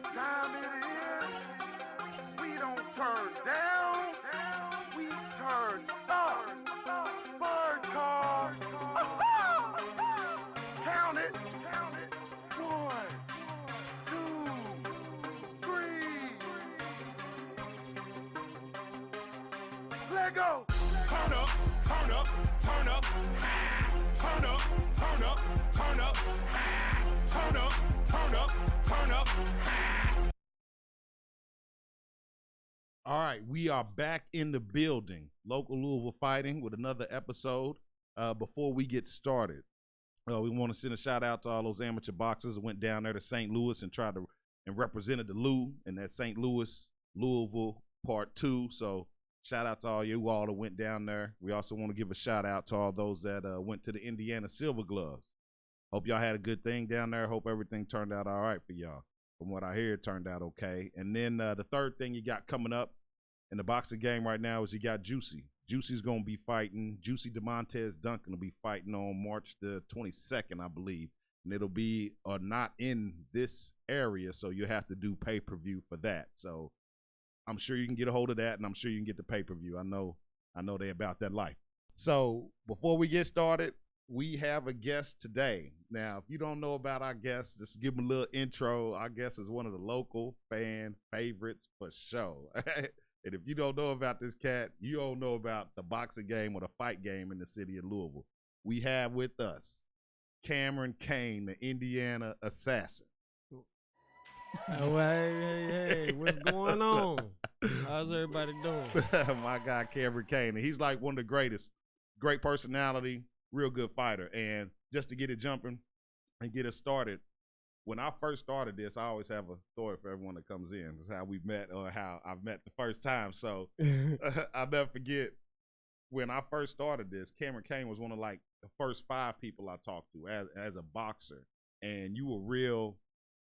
what time it is? We don't turn down, we turn up. Bird card. Count it. 1, 2, 3. Let go. Turn up, turn up, turn up, turn up, turn up, turn up, turn up, turn up, turn up. All right, we are back in the building. Local Louisville Fighting with another episode. Before we get started, we want to send a shout out to all those amateur boxers that went down there to St. Louis and represented the Lou in that St. Louisville Part 2. So shout out to all you all that went down there. We also want to give a shout out to all those that went to the Indiana Silver Gloves. Hope y'all had a good thing down there. Hope everything turned out all right for y'all. From what I hear, it turned out okay. And then the third thing you got coming up in the boxing game right now is you got Juicy. Juicy's going to be fighting. Juicy DeMontez Duncan will be fighting on March the 22nd, I believe. And it'll be not in this area, so you have to do pay-per-view for that. So I'm sure you can get a hold of that, and I'm sure you can get the pay-per-view. I know they about that life. So before we get started, we have a guest today. Now, if you don't know about our guest, just give him a little intro. Our guest is one of the local fan favorites for sure. And if you don't know about this cat, you don't know about the boxing game or the fight game in the city of Louisville. We have with us Cameron Cain, the Indiana assassin. Oh, hey, what's going on? How's everybody doing? My guy, Cameron Cain. And he's like one of the greatest. Great personality, real good fighter. And just to get it jumping and get it started, when I first started this, I always have a story for everyone that comes in. This is how we met or how I've met the first time. So I'll never forget when I first started this, Cameron Cain was one of like the first 5 people I talked to as a boxer. And you were real,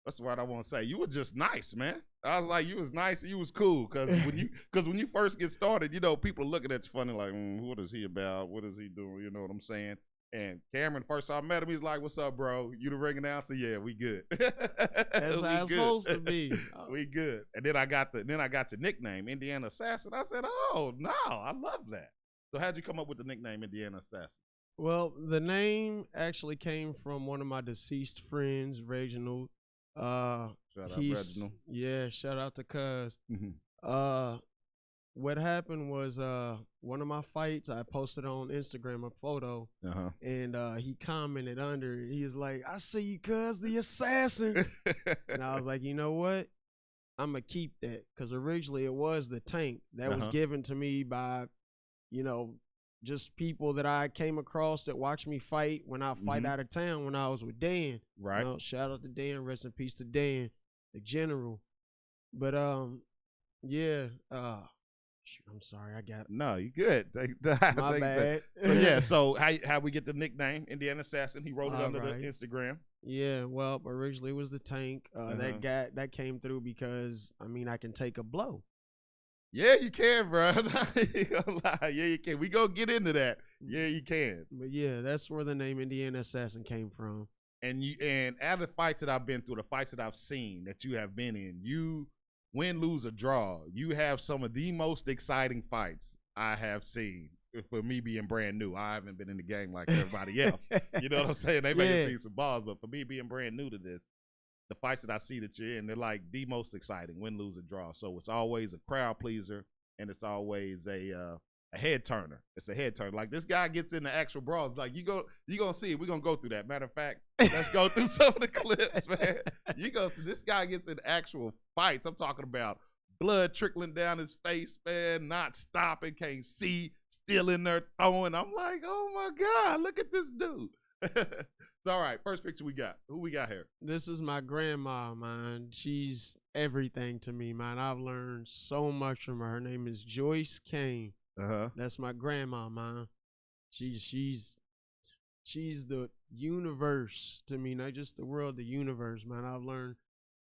that's what I want to say. You were just nice, man. I was like, you was nice and you was cool. Cause when you first get started, you know, people are looking at you funny like, what is he about? What is he doing? You know what I'm saying? And Cameron, first time I met him, he's like, what's up, bro? You the ring announcer? Yeah, we good. That's how it's supposed to be. We good. And then I got the nickname, Indiana Assassin. I said, oh, no, I love that. So how'd you come up with the nickname, Indiana Assassin? Well, the name actually came from one of my deceased friends, Reginald. Shout out Reginald. Yeah, shout out to Cuz. Mm-hmm. What happened was one of my fights, I posted on Instagram a photo, and he commented under it. He was like, I see you, Cuz, the assassin. And I was like, you know what? I'm going to keep that, because originally it was the tank that was given to me by, you know, just people that I came across that watched me fight when I fight out of town when I was with Dan. Right. You know, shout out to Dan, rest in peace to Dan, the general. But yeah, shoot, I'm sorry, no, you good. My bad. So yeah, so how we get the nickname Indiana Assassin? He wrote it under the Instagram. Yeah, well, originally it was the tank. That came through because I mean I can take a blow. Yeah, you can, bro. Yeah, you can. We gonna get into that. Yeah, you can. But yeah, that's where the name Indiana Assassin came from. And out of the fights that I've been through, the fights that I've seen that you have been in, you win, lose, or draw, you have some of the most exciting fights I have seen. For me being brand new, I haven't been in the game like everybody else. You know what I'm saying? They may have seen some balls, but for me being brand new to this, the fights that I see that you're in, they're like the most exciting, win, lose, or draw. So it's always a crowd pleaser, and it's always a head turner. It's a head turner. Like this guy gets in the actual brawls. Like you gonna see it. We're gonna go through that. Matter of fact, let's go through some of the clips, man. You go see this guy gets in actual fights. I'm talking about blood trickling down his face, man, not stopping, can't see, still in there throwing. I'm like, oh my God, look at this dude. It's all right. First picture we got. Who we got here? This is my grandma, man. She's everything to me, man. I've learned so much from her. Her name is Joyce Cain. That's my grandma, man. She's the universe to me, not just the world, the universe, man. I've learned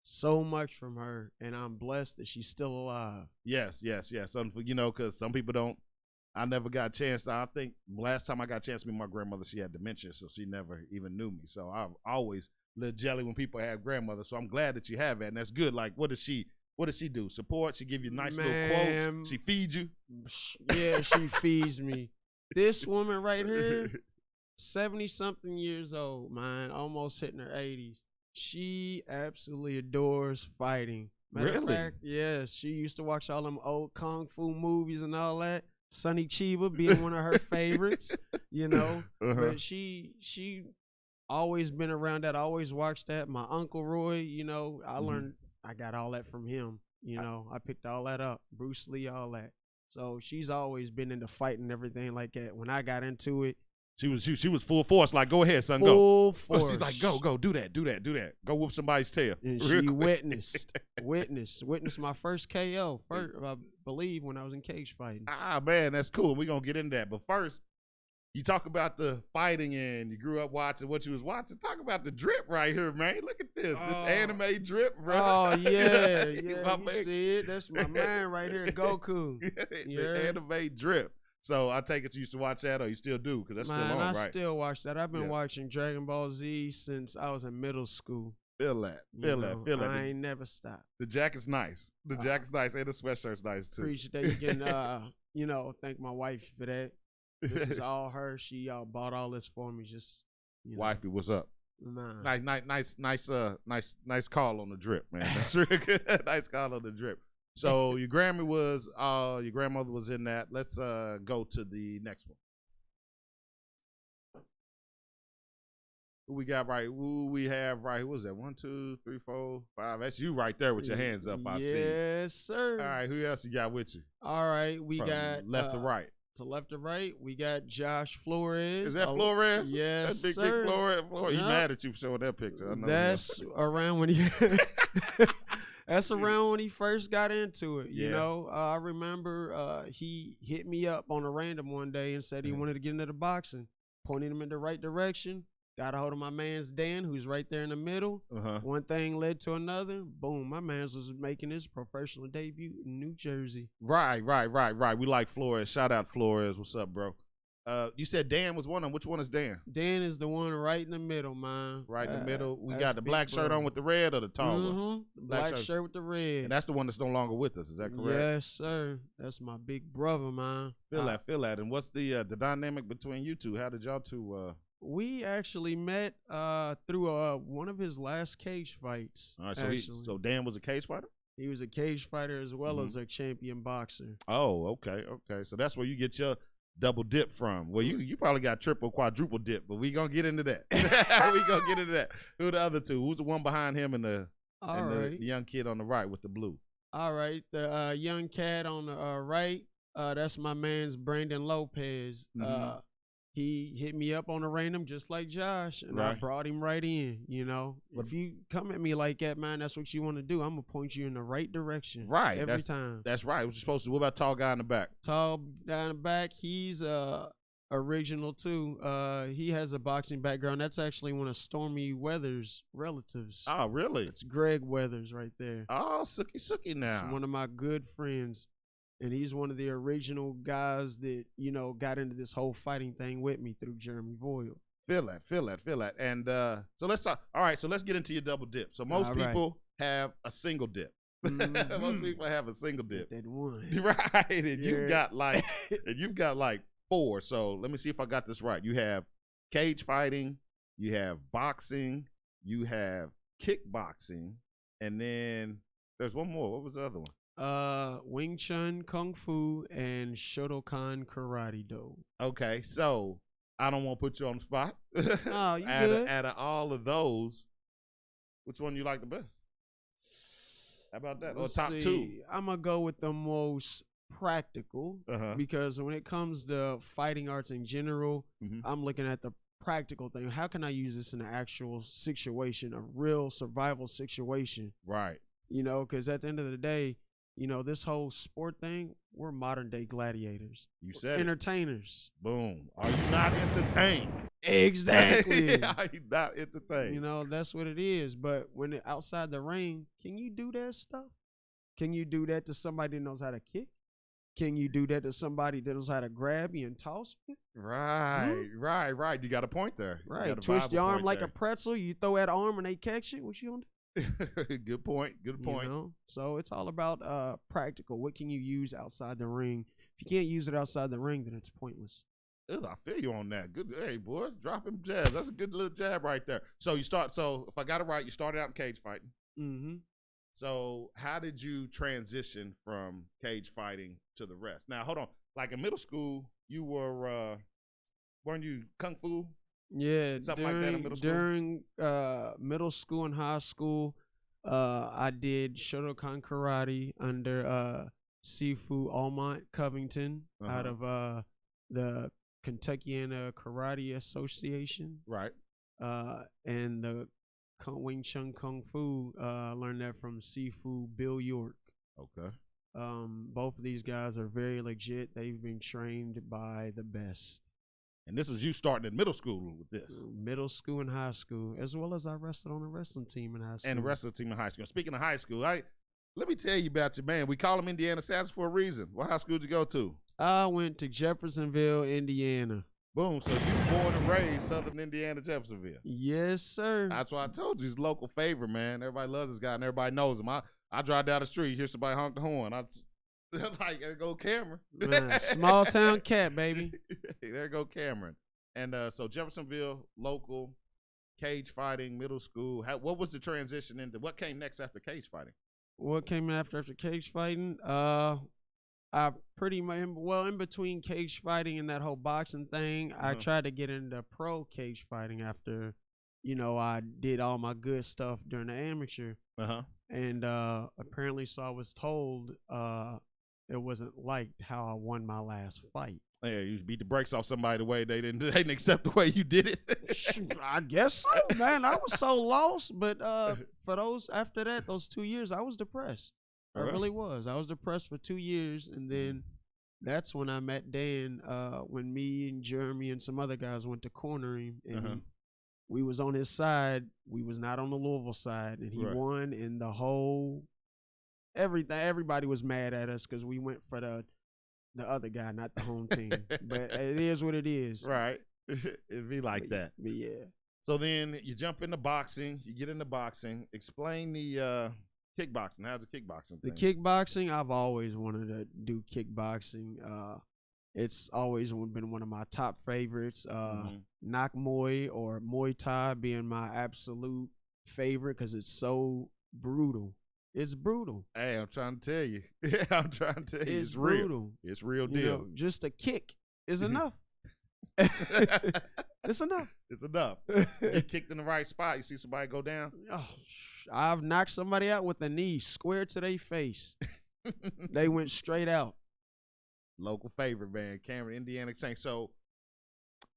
so much from her, and I'm blessed that she's still alive. Yes. You know, because some people don't. I never got a chance. I think last time I got a chance to meet my grandmother, she had dementia, so she never even knew me. So I've always little jelly when people have grandmothers. So I'm glad that you have that, and that's good. Like, what does she do? Support? She give you nice little quotes. She feeds you. Yeah, she feeds me. This woman right here, 70-something years old, man, almost hitting her 80s. She absolutely adores fighting. Matter of fact, yes, she used to watch all them old kung fu movies and all that. Sonny Chiba being one of her favorites, you know. But she always been around that. I always watched that. My Uncle Roy, you know, I got all that from him. You know, I picked all that up. Bruce Lee, all that. So she's always been into fighting and everything like that. When I got into it, she was full force. Like, go ahead, son, full force. She's like, go, do that. Go whoop somebody's tail. And she witnessed my first KO. I believe when I was in cage fighting. Ah, man, that's cool. We're gonna get into that. But first, you talk about the fighting and you grew up watching what you was watching. Talk about the drip right here, man. Look at this anime drip, bro. Oh yeah, you see it? That's my man right here, Goku. The anime drip. So I take it you used to watch that, or you still do, because that's still on, right? I still watch that. I've been watching Dragon Ball Z since I was in middle school. Feel that. I ain't never stopped. The jacket's nice. The jacket's nice, and the sweatshirt's nice too. Appreciate that. You can, thank my wife for that. This is all her. She bought all this for me. Just wifey, what's up? Nah. Nice call on the drip, man. That's really good. Nice call on the drip. So your grandmother was in that. Let's go to the next one. Who we got right? Who we have right? Who was that? 1, 2, 3, 4, 5. That's you right there with your hands up. I see. Yes, sir. All right. Who else you got with you? All right, we got left to right. To left to right, we got Josh Flores. Is that Flores? Yes, that's big Flores. He mad at you for showing that picture. I know that's around when he. That's around when he first got into it. You know, I remember he hit me up on a random one day and said he wanted to get into the boxing. Pointed him in the right direction. Got a hold of my man's Dan, who's right there in the middle. One thing led to another. Boom, my man's was making his professional debut in New Jersey. Right. We like Flores. Shout out Flores. What's up, bro? You said Dan was one of them. Which one is Dan? Dan is the one right in the middle, man. Right in the middle. We got the black shirt on with the red, or the tall one? The black shirt with the red. And that's the one that's no longer with us. Is that correct? Yes, sir. That's my big brother, man. Feel that. And what's the dynamic between you two? How did y'all two? We actually met through one of his last cage fights. All right, so Dan was a cage fighter? He was a cage fighter as well as a champion boxer. Oh, okay. So that's where you get your double dip from. Well, you probably got triple, quadruple dip, but we gonna get into that. Who the other two? Who's the one behind him and the young kid on the right with the blue? All right, the young cat on the right. That's my man's Brandon Lopez. He hit me up on a random just like Josh, and I brought him right in, you know. If you come at me like that, man, that's what you want to do. I'm going to point you in the right direction. Right. Every time. That's right. What you supposed to do. What about tall guy in the back? Tall guy in the back, he's original too. He has a boxing background. That's actually one of Stormy Weathers' relatives. Oh, really? It's Greg Weathers right there. Oh, Sookie now. It's one of my good friends. And he's one of the original guys that, you know, got into this whole fighting thing with me through Jeremy Boyle. Feel that. And so let's talk. All right, so let's get into your double dip. So most people have a single dip. Most people have a single dip. That one. Right. And you've got like 4. So let me see if I got this right. You have cage fighting, you have boxing, you have kickboxing, and then there's one more. What was the other one? Wing Chun Kung Fu and Shotokan Karate Do. Okay, so I don't want to put you on the spot. Oh, you good. Out of all of those, which one you like the best? How about that? Let's top see. 2? I'm going to go with the most practical because when it comes to fighting arts in general, I'm looking at the practical thing. How can I use this in an actual situation, a real survival situation? Right. You know, because at the end of the day, you know, this whole sport thing, we're modern day gladiators. You said entertainers. Boom. Are you not entertained? Exactly. Are you not entertained? You know, that's what it is. But when it outside the ring, can you do that stuff? Can you do that to somebody that knows how to kick? Can you do that to somebody that knows how to grab you and toss you? Right. You got a point there. Right. Twist your arm like a pretzel. You throw that arm and they catch it. What you gonna do? Good point. You know? So it's all about practical. What can you use outside the ring? If you can't use it outside the ring, then it's pointless. Ugh, I feel you on that. Good. Hey, boy, dropping jabs. That's a good little jab right there. So if I got it right, you started out in cage fighting. Mm-hmm. So how did you transition from cage fighting to the rest? Now, hold on. Like in middle school, you were, weren't you kung fu? Yeah. Something like that in middle school? During middle school and high school, I did Shotokan karate under Sifu Almont Covington out of the Kentucky Karate Association. Right. And the Wing Chun Kung Fu, learned that from Sifu Bill York. Okay. Both of these guys are very legit. They've been trained by the best. And this was you starting in middle school with this? Middle school and high school, as well as I wrestled on a wrestling team in high school. And the wrestling team in high school. Speaking of high school, let me tell you about your man. We call him Indiana Assassin for a reason. What high school did you go to? I went to Jeffersonville, Indiana. Boom. So you born and raised Southern Indiana, Jeffersonville. Yes, sir. That's why I told you he's local favorite, man. Everybody loves this guy and everybody knows him. I drive down the street, hear somebody honk the horn. Like, there go Cameron. Small town cat, baby. There go Cameron. And so Jeffersonville, local, cage fighting, middle school. What was the transition into? What came next after cage fighting? What came after cage fighting? I pretty much, in between cage fighting and that whole boxing thing, I tried to get into pro cage fighting after, I did all my good stuff during the amateur. And apparently, so I was told it wasn't liked how I won my last fight. Yeah, you beat the brakes off somebody the way they didn't accept the way you did it. I guess so, man. I was so lost. But for after those 2 years, I was depressed. I really was. I was depressed for 2 years, and then that's when I met Dan. When me and Jeremy and some other guys went to corner him, and we was on his side. We was not on the Louisville side, and he won. And the whole everybody was mad at us because we went for the other guy, not the home team. But it is what it is. Right. It'd be like that. But yeah. So then you jump into boxing. You get into boxing. Explain the kickboxing. How's the kickboxing thing? The kickboxing, I've always wanted to do kickboxing. It's always been one of my top favorites. Nak Muay or Muay Thai being my absolute favorite because it's so brutal. It's brutal. Hey, I'm trying to tell you. It's brutal. Real. It's real deal. Just a kick is enough. It's enough. It's enough. Get kicked in the right spot. You see somebody go down. Oh, I've knocked somebody out with a knee square to their face. They went straight out. Local favorite, man. Camron, Indiana Saint. So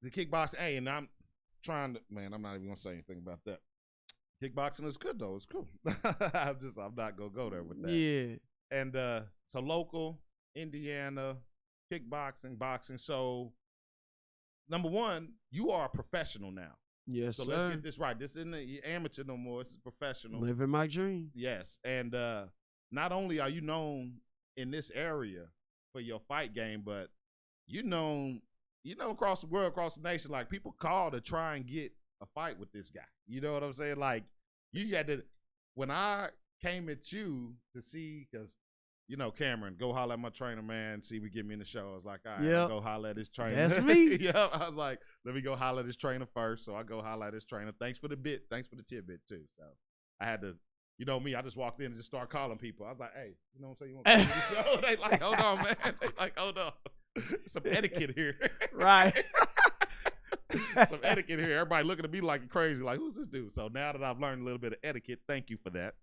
the kickboxing, and I'm trying to, man, I'm not even gonna say anything about that. Kickboxing is good though. It's cool. I'm not gonna go there with that. Yeah. And so local, Indiana, kickboxing, boxing. So number one, you are a professional now. Yes, so sir. Let's get this right. This isn't amateur no more. This is professional. Living my dream. Yes. And not only are you known in this area for your fight game, but you know across the world, across the nation, like people call to try and get a fight with this guy. You know what I'm saying? Like you had to, when I came at you to see, because Cameron, go holler at my trainer, man, see if he get me in the show. I was like, all right, I'll go holler at his trainer. That's me. Yeah, I was like, let me go holler at his trainer first. So I go holler at his trainer. Thanks for the tidbit too. So I had to, me, I just walked in and just started calling people. I was like, hey, you know what I'm saying? You want to come to the show? They like, hold on, man. They like, hold on. Some etiquette here. Right. Some etiquette here. Everybody looking at me like crazy, like, who's this dude? So now that I've learned a little bit of etiquette, thank you for that.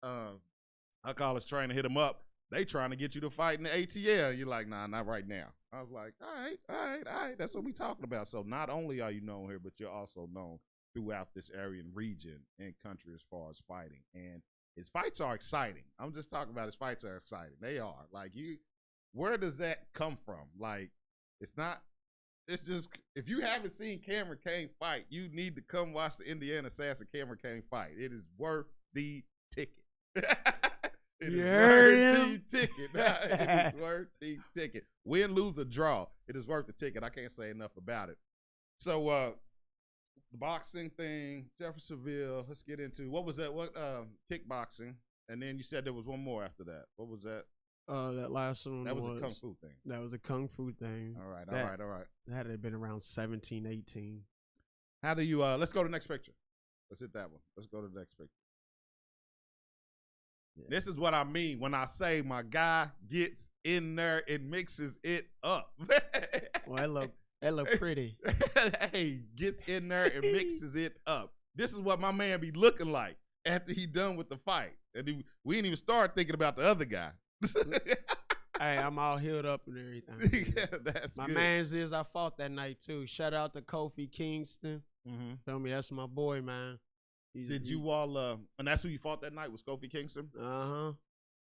I call his trainer, hit him up. They trying to get you to fight in the ATL. You're like, nah, not right now. I was like, all right. That's what we talking about. So not only are you known here, but you're also known throughout this area and region and country as far as fighting. And his fights are exciting. I'm just talking about his fights are exciting. They are. Like, where does that come from? Like, it's just, if you haven't seen Cameron Cain fight, you need to come watch the Indiana Assassin Cameron Cain fight. It is worth the ticket. It You is heard worth him? the ticket. It is worth the ticket. Win, lose, or draw. It is worth the ticket. I can't say enough about it. So the boxing thing, Jeffersonville. Let's get into what was that? What kickboxing? And then you said there was one more after that. What was that? That last one That was a kung fu thing. That was a kung fu thing. All right. That had been around 17, 18. How do you? Let's go to the next picture. Let's hit that one. Let's go to the next picture. Yeah. This is what I mean when I say my guy gets in there and mixes it up. Well, that look pretty. Hey, gets in there and mixes it up. This is what my man be looking like after he done with the fight. And we didn't even start thinking about the other guy. Hey, I'm all healed up and everything. Yeah, that's my good. man's is I fought that night too. Shout out to Kofi Kingston. Mm-hmm. Tell me that's my boy, man. Did you all and that's who you fought that night was Kofi Kingston? Uh-huh.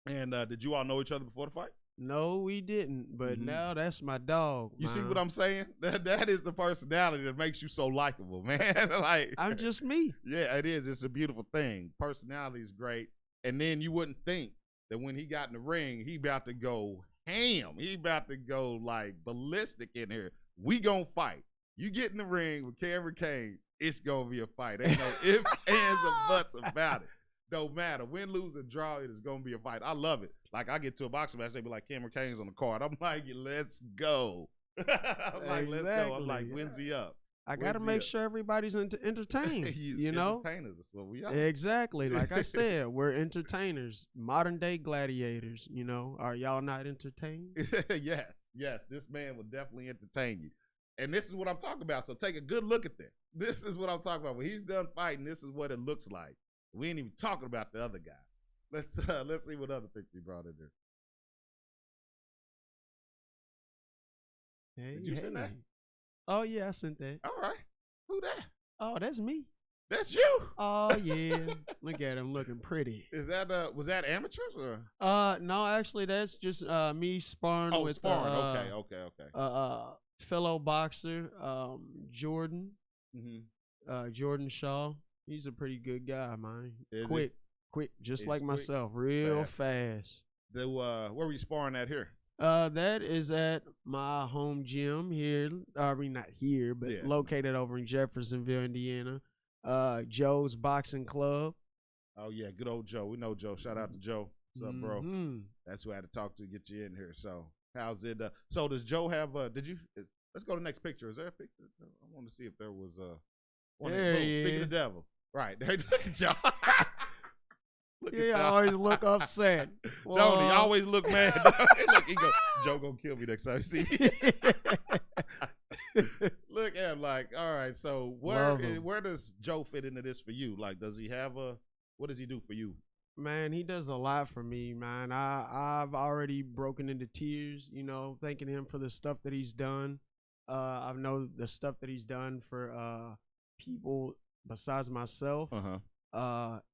And did you all know each other before the fight? No, we didn't. But now that's my dog. You man. see what I'm saying? That is the personality that makes you so likable, man. Like I'm just me. Yeah, it is. It's a beautiful thing. Personality is great. And then you wouldn't think that when he got in the ring, he about to go ham. He about to go like ballistic in here. We gonna fight. You get in the ring with Cain, it's gonna be a fight. Ain't no ifs, ands, or buts about it. Don't matter. Win, lose, or draw, it is gonna be a fight. I love it. Like I get to a boxing match, they be like Cain's on the card. I'm like, let's go. I'm like, let's go. I'm like, when's he up? I gotta make sure everybody's entertained. you know, entertainers. That's what we are. Exactly. Like I said, we're entertainers, modern day gladiators. You know, are y'all not entertained? Yes. This man will definitely entertain you. And this is what I'm talking about. So take a good look at that. This is what I'm talking about. When he's done fighting, this is what it looks like. We ain't even talking about the other guy. Let's see what other picture he brought in there. Did you send that? Oh yeah, I sent that. All right. Who that? Oh, that's me. That's you. Oh yeah. Look at him looking pretty. Is that was that amateurs or? No, actually that's just me sparring with Okay. fellow boxer, Jordan. Mm-hmm. Jordan Shaw. He's a pretty good guy, man. Quick, just like quick, myself, real fast. Where were you sparring at here? That is at my home gym here. I mean, not here, but located over in Jeffersonville, Indiana. Joe's Boxing Club. Oh yeah, good old Joe. We know Joe. Shout out to Joe. What's up, bro? That's who I had to talk to get you in here. So how's it? So does Joe have? Let's go to the next picture. Is there a picture? I want to see if there was speaking of the devil, right? Look at Joe. I always look upset. Don't he? Always look mad. Look, Joe gonna kill me next time you see me. Look at him like, all right. So where does Joe fit into this for you? Like, does he have what does he do for you? Man, he does a lot for me, man. I've already broken into tears, you know, thanking him for the stuff that he's done. I know the stuff that he's done for people besides myself.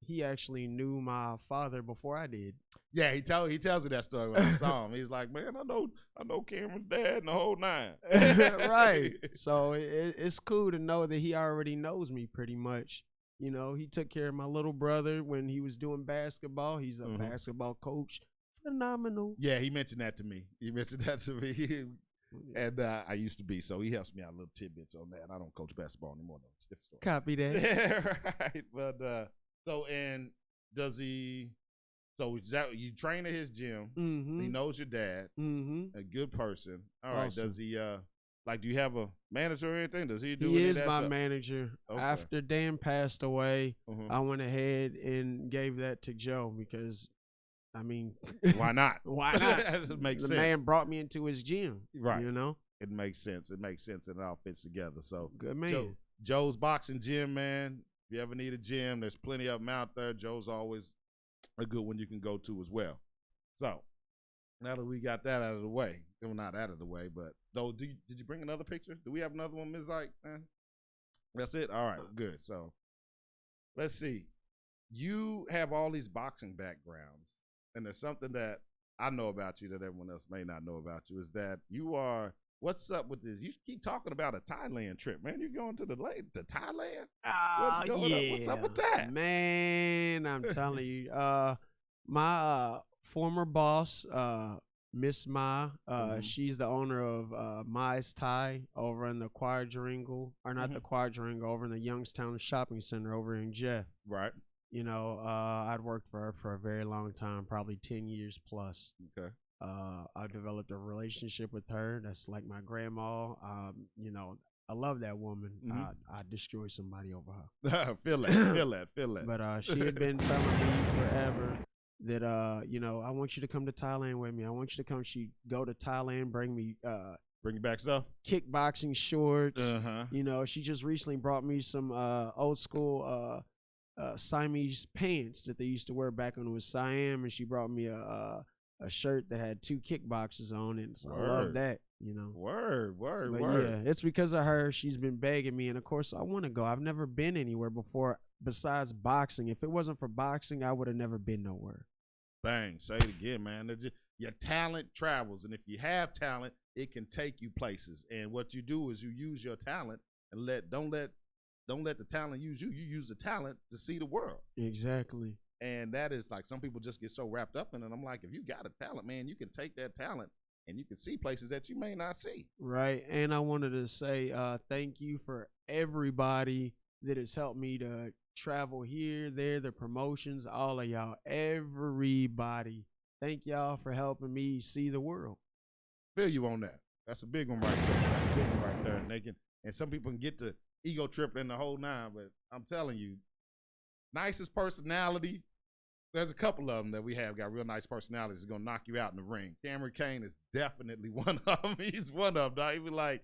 He actually knew my father before I did. Yeah, he tells me that story when I saw him. He's like, man, I know Cameron's dad and the whole nine. Right. So it's cool to know that he already knows me pretty much. You know, he took care of my little brother when he was doing basketball. He's a basketball coach. Phenomenal. Yeah, he mentioned that to me. And I used to be, so he helps me out a little tidbits on that. I don't coach basketball anymore, though. It's a different story. Copy that. Yeah, right. But does he? So is that you train at his gym? He knows your dad. A good person. All right. Does he? Do you have a manager or anything? Does he do? He is my manager. Okay. After Dan passed away, I went ahead and gave that to Joe because. I mean, why not? Why not? It makes sense. The man brought me into his gym. Right. You know? It makes sense. And it all fits together. So good man. Joe's Boxing Gym, man. If you ever need a gym, there's plenty of them out there. Joe's always a good one you can go to as well. So now that we got that out of the way, well, not out of the way, but though, did you bring another picture? Do we have another one, Ms. Ike? That's it? All right, good. So let's see. You have all these boxing backgrounds. And there's something that I know about you that everyone else may not know about you is that you are. What's up with this? You keep talking about a Thailand trip, man. You going to Thailand? What's going on? What's up with that, man? I'm telling you. My former boss, Miss Ma, she's the owner of Mai's Thai over in the Quadrangle, or not the Quadrangle, over in the Youngstown Shopping Center over in Jeff. Right. You know, I'd worked for her for a very long time, probably 10 years plus. Okay. I developed a relationship with her. That's like my grandma. You know, I love that woman. I'd destroy somebody over her. Feel that. But she had been telling me forever that you know, I want you to come to Thailand with me. I want you to come. She'd go to Thailand, bring me bring you back stuff, kickboxing shorts. You know, she just recently brought me some old school Siamese pants that they used to wear back when it was Siam, and she brought me a shirt that had 2 kickboxers on it. So I love that, you know. Word. But yeah, it's because of her. She's been begging me, and of course I want to go. I've never been anywhere before besides boxing. If it wasn't for boxing, I would have never been nowhere. Bang, say it again, man. Your talent travels, and if you have talent, it can take you places. And what you do is you use your talent and don't let the talent use you. You use the talent to see the world. Exactly. And that is like, some people just get so wrapped up in it. I'm like, if you got a talent, man, you can take that talent and you can see places that you may not see. Right. And I wanted to say thank you for everybody that has helped me to travel here, there, the promotions, all of y'all, everybody. Thank y'all for helping me see the world. Feel you on that. That's a big one right there. And some people can get to ego tripping the whole nine, but I'm telling you, nicest personality. There's a couple of them that we have got real nice personalities that's gonna knock you out in the ring. Cain is definitely one of them. He's one of them. Dog. He be like,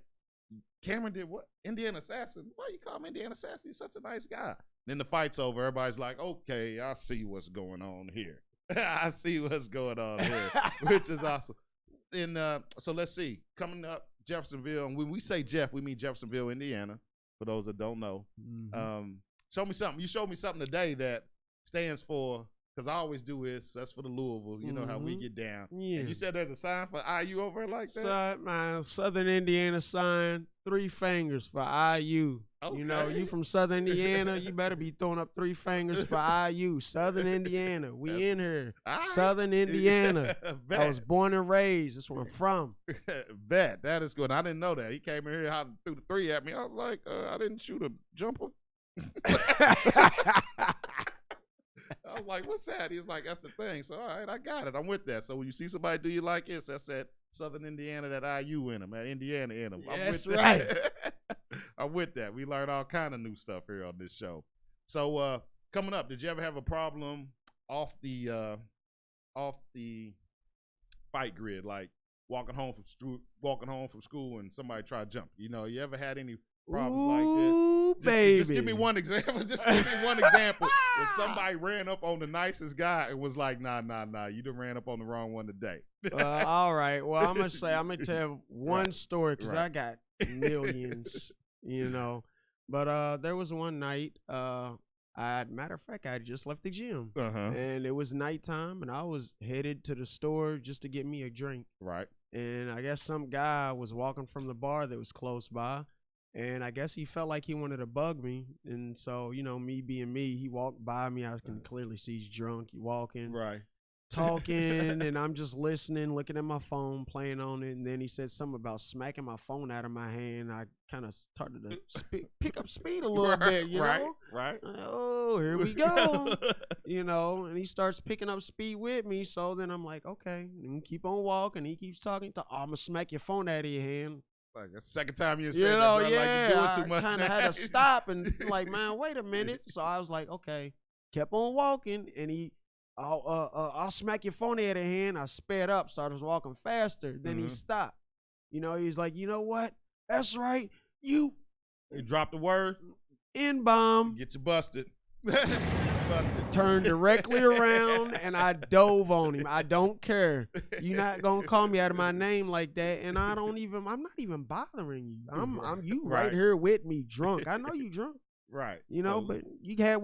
Camron did what? Indiana Assassin. Why you call him Indiana Assassin? He's such a nice guy. Then the fight's over. Everybody's like, okay, I see what's going on here. I see what's going on here, which is awesome. And so let's see. Coming up, Jeffersonville. And when we say Jeff, we mean Jeffersonville, Indiana. For those that don't know, show me something. You showed me something today that stands for, because I always do this. That's for the Louisville. You know how we get down. Yeah. And you said there's a sign for IU over like that? My Southern Indiana sign, 3 fingers for IU. Okay. You know, you from Southern Indiana, you better be throwing up 3 fingers for IU. Southern Indiana, we in here. Right. Southern Indiana. I was born and raised. That's where I'm from. Bet. That is good. I didn't know that. He came in here and threw the 3 at me. I was like, I didn't shoot a jumper. I was like, what's that? He's like, that's the thing. So, all right, I got it. I'm with that. So when you see somebody do you like this, that's that Southern Indiana, that IU in them, that Indiana in them. Yeah, that's right. I'm with that. We learn all kind of new stuff here on this show. So coming up, did you ever have a problem off the fight grid, like walking home from school and somebody try to jump? You know, you ever had any problems like that? Just give me one example. Just give me one example where somebody ran up on the nicest guy and was like, nah, you done ran up on the wrong one today. All right. Well, I'm gonna tell one story because I got millions, you know. But there was one night, matter of fact, I just left the gym, and it was nighttime, and I was headed to the store just to get me a drink. Right. And I guess some guy was walking from the bar that was close by. And I guess he felt like he wanted to bug me. And so, you know, me being me, he walked by me. I can clearly see he's drunk. He walking, talking, and I'm just listening, looking at my phone, playing on it. And then he said something about smacking my phone out of my hand. I kind of started to pick up speed a little bit, you know? Right. Oh, here we go. You know, and he starts picking up speed with me. So then I'm like, okay, and keep on walking. He keeps talking to, I'm going to smack your phone out of your hand. Like the second time you said that, bro, yeah, like you're doing too much. I kind of had to stop and like, man, wait a minute. So I was like, okay, kept on walking, and I'll smack your phone out of hand. I sped up, started walking faster. Then he stopped. You know, he's like, you know what? That's right. You dropped the word. N-bomb. Get you busted. Turned directly around and I dove on him. I don't care. You're not gonna call me out of my name like that, and I'm not even bothering you. I'm you right here with me, drunk. I know you drunk. Right. You know, but you got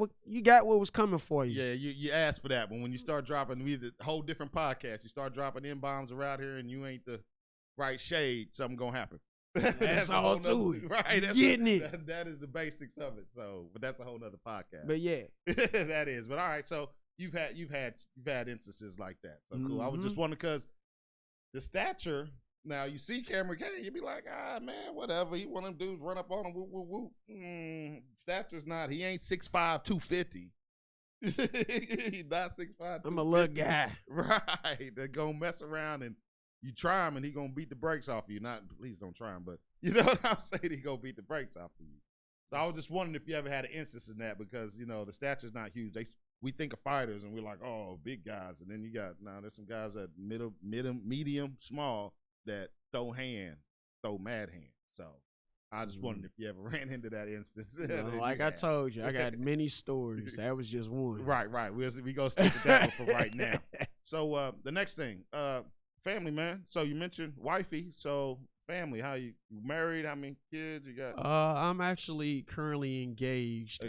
what was coming for you. Yeah, you asked for that. But when you start dropping the whole different podcast, you start dropping N-bombs around here and you ain't the right shade, something gonna happen. That's all to it. Right. Getting it. That is the basics of it. So, but that's a whole nother podcast. But yeah. That is. But all right. So you've had instances like that. So cool. I was just wondering because the stature. Now you see Cameron Cain, you be like, man, whatever. He one of them dudes run up on him, whoop whoop whoop. Stature's not. He ain't 6'5", 250. He's not 6'5". I'm a little guy, right? They're gonna mess around and you try him and he gonna beat the brakes off of you. Not please don't try him, but you know what I'm saying. He gonna beat the brakes off of you. So I was just wondering if you ever had an instance in that because the stature's not huge. We think of fighters and we're like, oh, big guys, and then you got there's some guys that medium, small that throw mad hand. So I just wondered if you ever ran into that instance. Like I told you, I got many stories. That was just one. Right. We gonna stick with that one for right now. So the next thing, family, man. So you mentioned wifey. So family, how you married? How many kids you got? I'm actually currently engaged.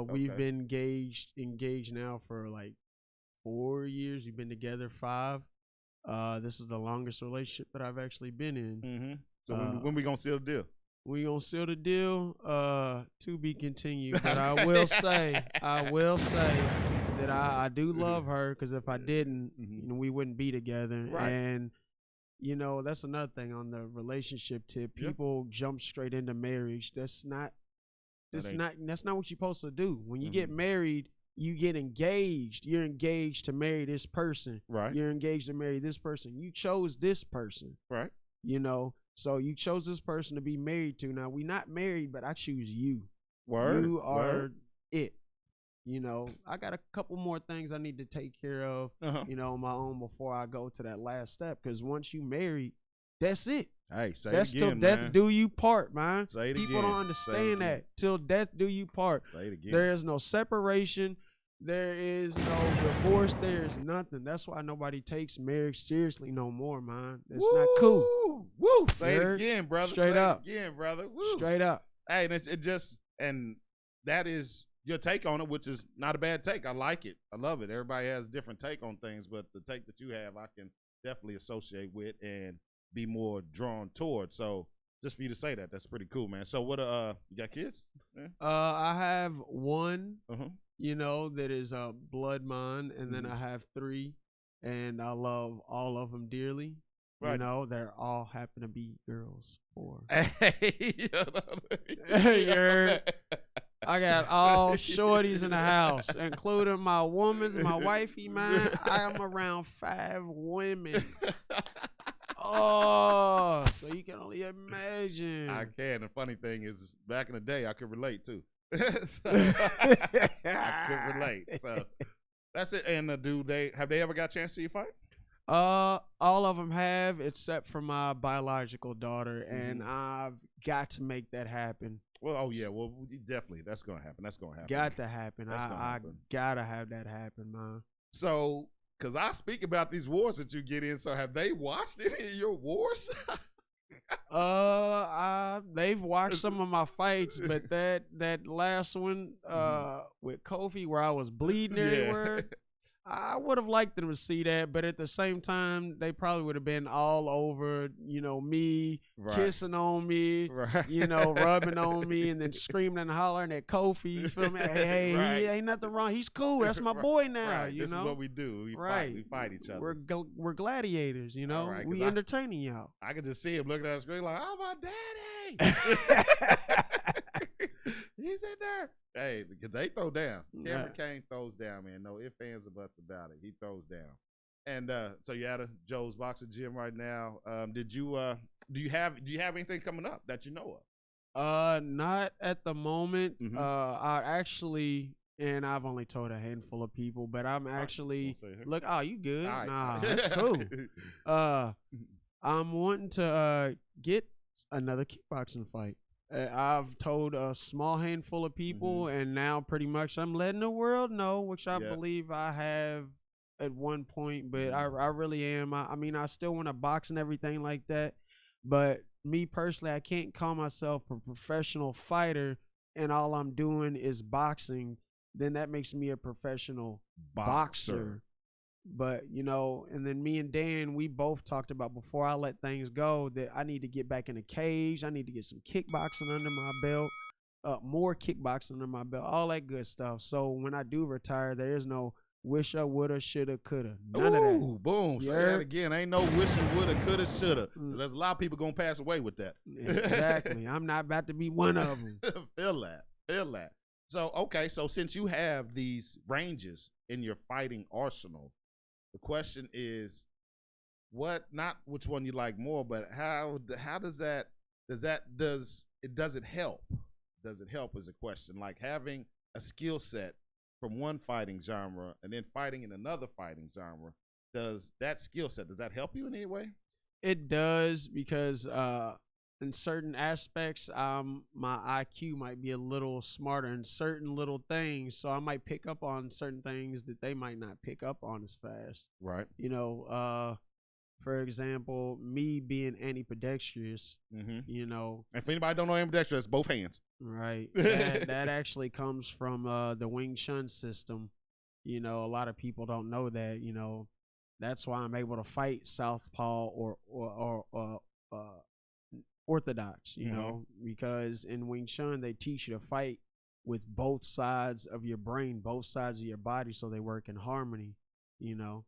We've been engaged now for like 4 years. We've been together 5. This is the longest relationship that I've actually been in. Mm-hmm. So when we gonna seal the deal? We gonna seal the deal. To be continued. But I will say that I do love her because if I didn't, we wouldn't be together. Right. And that's another thing on the relationship tip. People jump straight into marriage. That's not what you're supposed to do. When you get married, you get engaged. You're engaged to marry this person. Right. You're engaged to marry this person. You chose this person. Right. So you chose this person to be married to. Now, we're not married, but I choose you. Word. You are it. I got a couple more things I need to take care of, on my own before I go to that last step. Because once you married, that's it. Hey, say that's it again, till death man. do you part, man. Say it People again. don't understand that. Till death do you part. Say it again. There is no separation. There is no divorce. There is nothing. That's why nobody takes marriage seriously no more, man. It's not cool. Woo! Say it again, brother. Straight up. Say it again, brother. Woo. Straight up. Hey, and that is your take on it, which is not a bad take. I like it. I love it. Everybody has a different take on things, but the take that you have, I can definitely associate with and be more drawn towards. So just for you to say that, that's pretty cool, man. So what? You got kids? Yeah. I have one. That is blood mine, and then I have 3, and I love all of them dearly. Right. They're all happen to be girls. 4. I got all shorties in the house, including my wifey, man. I am around 5 women. Oh, so you can only imagine. I can. The funny thing is, back in the day, I could relate too. I could relate. So that's it. And have they ever got a chance to see you fight? All of them have, except for my biological daughter, and I've got to make that happen. Well, definitely, that's gonna happen. Got to happen. I gotta have that happen, man. So, because I speak about these wars that you get in, so have they watched any of your wars? They've watched some of my fights, but that last one with Kofis where I was bleeding everywhere, I would have liked them to see that, but at the same time, they probably would have been all over, me, kissing on me, rubbing on me, and then screaming and hollering at Kofis. You feel me? Hey, he ain't nothing wrong. He's cool. That's my boy now. This is what we do. We fight each other. We're gladiators. Right, we entertaining y'all. I could just see him looking at the screen like, "Oh, my daddy." He's in there. Hey, because they throw down. Cameron Cain throws down, man. No ifs, ands, or buts about it. He throws down. And so you're at Joe's Boxing Gym right now. Do you have anything coming up that you know of? Not at the moment. I actually, and I've only told a handful of people, but I'm actually look. Oh, you good? Right. Nah, that's cool. I'm wanting to get another kickboxing fight. I've told a small handful of people, and now pretty much I'm letting the world know, which I believe I have at one point, but I really am. I mean, I still want to box and everything like that, but me personally, I can't call myself a professional fighter and all I'm doing is boxing. Then that makes me a professional boxer. But, and then me and Dan, we both talked about before I let things go that I need to get back in the cage. I need to get some kickboxing under my belt, more kickboxing under my belt, all that good stuff. So when I do retire, there is no Wisha, woulda, shoulda, coulda. None of that. Boom. You Say heard? that again. Ain't no wishing, woulda, coulda, shoulda. There's a lot of people gonna pass away with that. Exactly. I'm not about to be one of them. Feel that. So, okay. So since you have these ranges in your fighting arsenal, the question is, not which one you like more, but how does it help? Does it help is a question. Like having a skill set from one fighting genre and then fighting in another fighting genre, does that skill set, does that help you in any way? It does, because in certain aspects, my IQ might be a little smarter in certain little things, so I might pick up on certain things that they might not pick up on as fast. Right. You know, for example, me being ambidextrous, you know. And if anybody don't know ambidextrous, both hands. Right. That actually comes from the Wing Chun system. You know, a lot of people don't know that. You know, that's why I'm able to fight southpaw or orthodox. You know, because in Wing Chun they teach you to fight with both sides of your brain, both sides of your body, so they work in harmony. You know.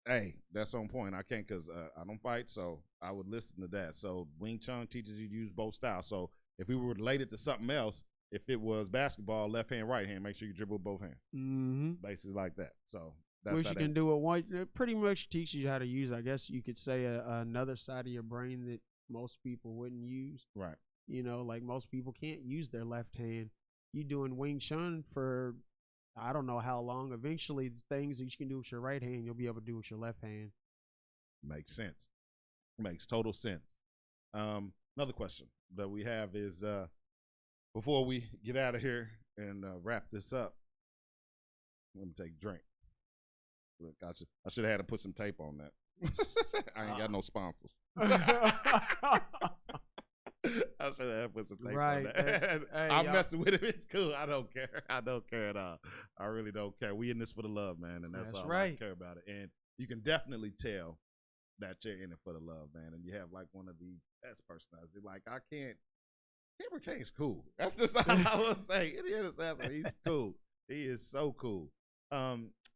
Hey, that's on point. I can't, because I don't fight, so I would listen to that. So Wing Chun teaches you to use both styles. So if we were related to something else, if it was basketball, left hand, right hand, make sure you dribble with both hands. Basically like that. So that's which you can do it one. It pretty much teaches you how to use, I guess you could say, another side of your brain that most people wouldn't use. Right. You know, like most people can't use their left hand. You doing Wing Chun for I don't know how long. Eventually, the things that you can do with your right hand, you'll be able to do with your left hand. Makes sense. Makes total sense. Another question that we have is, before we get out of here and wrap this up, let me take a drink. Look, I should have had to put some tape on that. I ain't got no sponsors. I should have put some tape on that. Hey, I'm messing with it. It's cool. I don't care. I don't care at all. I really don't care. We in this for the love, man, and that's all right. I care about it. And you can definitely tell that you're in it for the love, man. And you have like one of the best personalities. Like Camron Cain's cool. That's just all I will say. He's cool. He is so cool.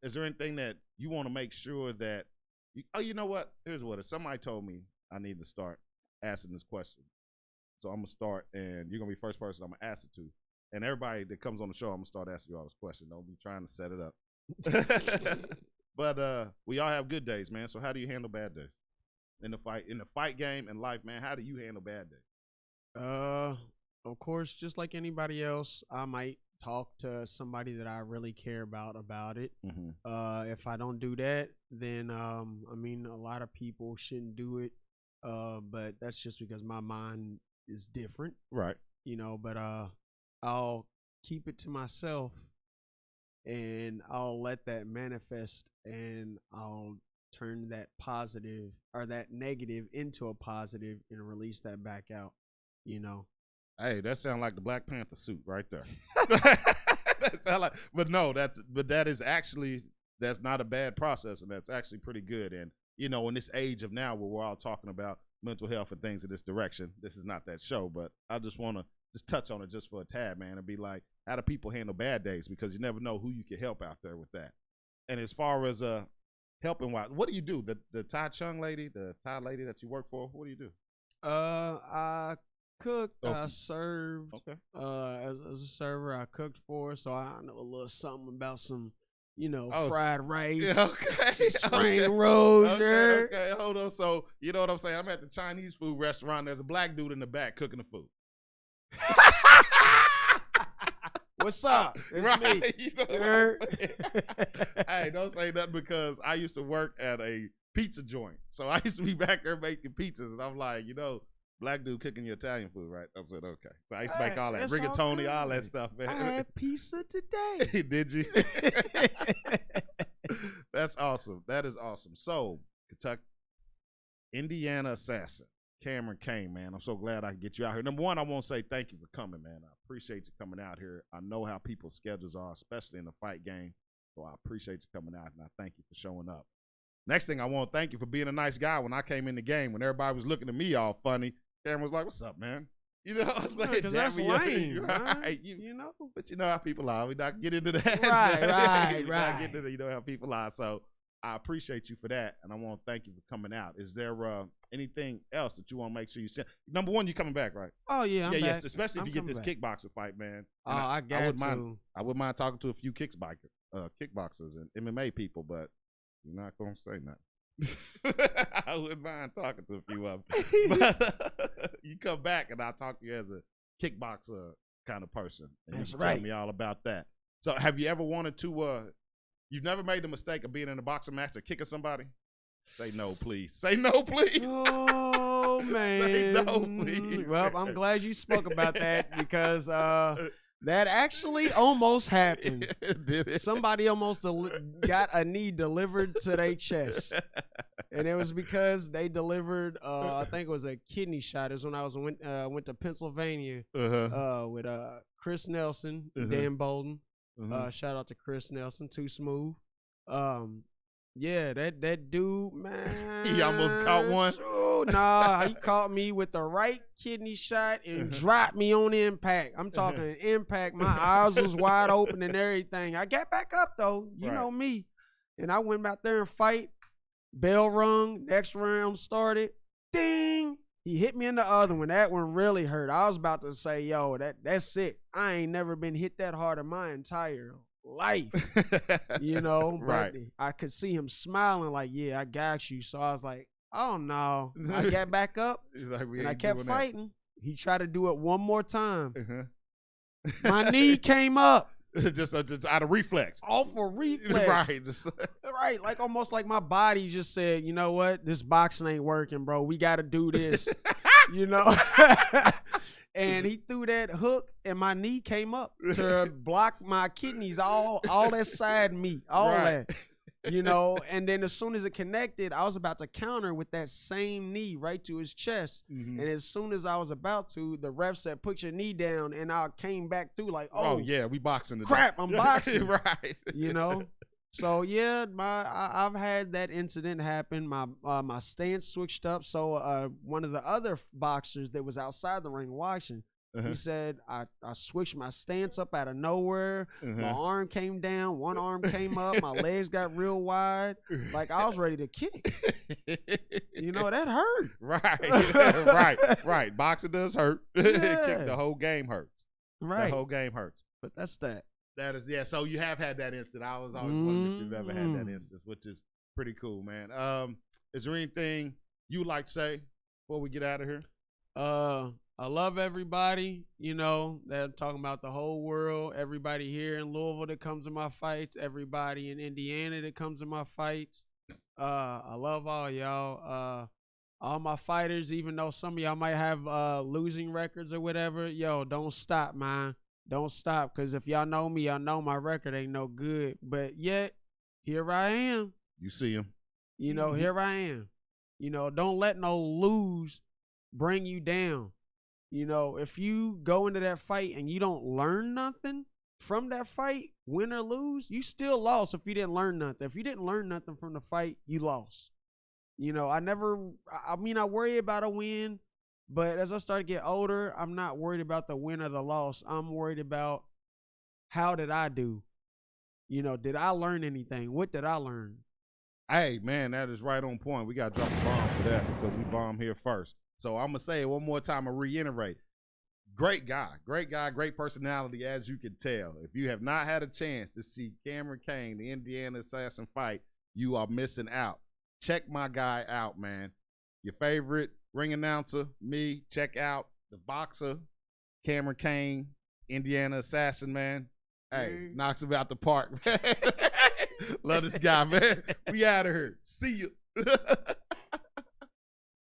Is there anything that you want to make sure that you know what? Here's what. If somebody told me I need to start asking this question. So I'm going to start, and you're going to be the first person I'm going to ask it to. And everybody that comes on the show, I'm going to start asking you all this question. Don't be trying to set it up. But we all have good days, man. So how do you handle bad days? In the fight game and life, man, how do you handle bad days? Of course, just like anybody else, I might talk to somebody that I really care about it. If I don't do that, then I mean, a lot of people shouldn't do it. But that's just because my mind is different, right? You know, but I'll keep it to myself, and I'll let that manifest, and I'll turn that positive or that negative into a positive and release that back out. You know. Hey, that sounds like the Black Panther suit right there. That sound like, but that is actually, that's not a bad process, and that's actually pretty good. And you know, in this age of now where we're all talking about mental health and things in this direction, this is not that show, but I just want to just touch on it just for a tad, man, and be like, how do people handle bad days? Because you never know who you can help out there with that. And as far as helping, what do you do? The Thai Chung lady, the Thai lady that you work for, what do you do? I cooked. Okay. I served. Okay. As a server, I cooked for her, so I know a little something about some, you know, fried rice, spring rolls. Okay, hold on. So, you know what I'm saying? I'm at the Chinese food restaurant. There's a black dude in the back cooking the food. What's up? It's me. You know what I'm saying? Hey, don't say nothing, because I used to work at a pizza joint. So I used to be back there making pizzas, and I'm like, you know, black dude cooking your Italian food, right? I said, okay. So I used to make all that rigatoni, all that stuff, man. I had pizza today. Did you? That's awesome. That is awesome. So, Kentucky, Indiana assassin, Camron Cain, man. I'm so glad I could get you out here. Number one, I want to say thank you for coming, man. I appreciate you coming out here. I know how people's schedules are, especially in the fight game. So I appreciate you coming out, and I thank you for showing up. Next thing, I want to thank you for being a nice guy when I came in the game. When everybody was looking at me all funny, Cameron was like, what's up, man? You know what I'm saying? Because that's lame, right. You know? But you know how people are. We not get into that. Right. Get into, you know how people are. So I appreciate you for that, and I want to thank you for coming out. Is there anything else that you want to make sure you send? Number one, you coming back, right? Oh yeah, I'm back. Yes, especially if you get this back. kickboxer fight, man. Oh, I wouldn't mind talking to a few kickboxers and MMA people, but you're not gonna say nothing. I wouldn't mind talking to a few of them. But you come back, and I'll talk to you as a kickboxer kind of person. And That's you right. Tell me all about that. So, have you ever wanted to? You've never made the mistake of being in a boxing match or kicking somebody? Say no, please. Say no, please. Oh, man. Say no, please. Well, I'm glad you spoke about that because that actually almost happened. Did it? Somebody almost got a knee delivered to their chest. And it was because they delivered, I think it was a kidney shot. It was when I went to Pennsylvania with Chris Nelson, Dan Bolden. Shout out to Chris Nelson, Too Smooth. Yeah, that dude, man. He almost caught one. Nah, he caught me with the right kidney shot and dropped me on impact. I'm talking impact. My eyes was wide open and everything. I got back up though. You know me. And I went back there and fight. Bell rung. Next round started. Ding. He hit me in the other one. That one really hurt. I was about to say, yo, that's it. I ain't never been hit that hard in my entire life. You know? Right. But I could see him smiling like, yeah, I got you. So I was like, oh, no. I got back up, like, and I kept fighting. He tried to do it one more time. My My knee came up. just out of reflex. Off a reflex. Right. Right. Like almost like my body just said, you know what? This boxing ain't working, bro. We got to do this. You know? And he threw that hook and my knee came up to block my kidneys, all that side meat, all that. You know, and then as soon as it connected, I was about to counter with that same knee right to his chest. And as soon as I was about to, the ref said, put your knee down. And I came back through like, oh yeah, we boxing today. Crap, I'm boxing. Right. You know? So yeah, I've had that incident happen. My stance switched up. So one of the other boxers that was outside the ring watching, he said I switched my stance up out of nowhere. My arm came down, one arm came up, my legs got real wide. Like I was ready to kick. You know, that hurt. Right. Boxing does hurt. Yeah. The whole game hurts. Right. The whole game hurts. But that's that. That is, yeah. So you have had that incident. I was always wondering if you've ever had that instance, which is pretty cool, man. Is there anything you would like to say before we get out of here? I love everybody, you know, that I'm talking about the whole world, everybody here in Louisville that comes to my fights, everybody in Indiana that comes to my fights. I love all y'all. All my fighters, even though some of y'all might have losing records or whatever, yo, don't stop, man. Don't stop, because if y'all know me, y'all know my record ain't no good. But yet, here I am. You see him. You know, here I am. You know, don't let no lose bring you down. You know, if you go into that fight and you don't learn nothing from that fight, win or lose, you still lost if you didn't learn nothing. If you didn't learn nothing from the fight, you lost. You know, I worry about a win, but as I start to get older, I'm not worried about the win or the loss. I'm worried about how did I do? You know, did I learn anything? What did I learn? Hey, man, that is right on point. We got to drop a bomb for that because we bomb here first. So I'm going to say it one more time and reiterate. Great guy, great personality, as you can tell. If you have not had a chance to see Cameron Cain, the Indiana Assassin, fight, you are missing out. Check my guy out, man. Your favorite ring announcer, me, check out the boxer, Cameron Cain, Indiana Assassin, man. Hey, knocks him out the park, man. Love this guy, man. We out of here. See you.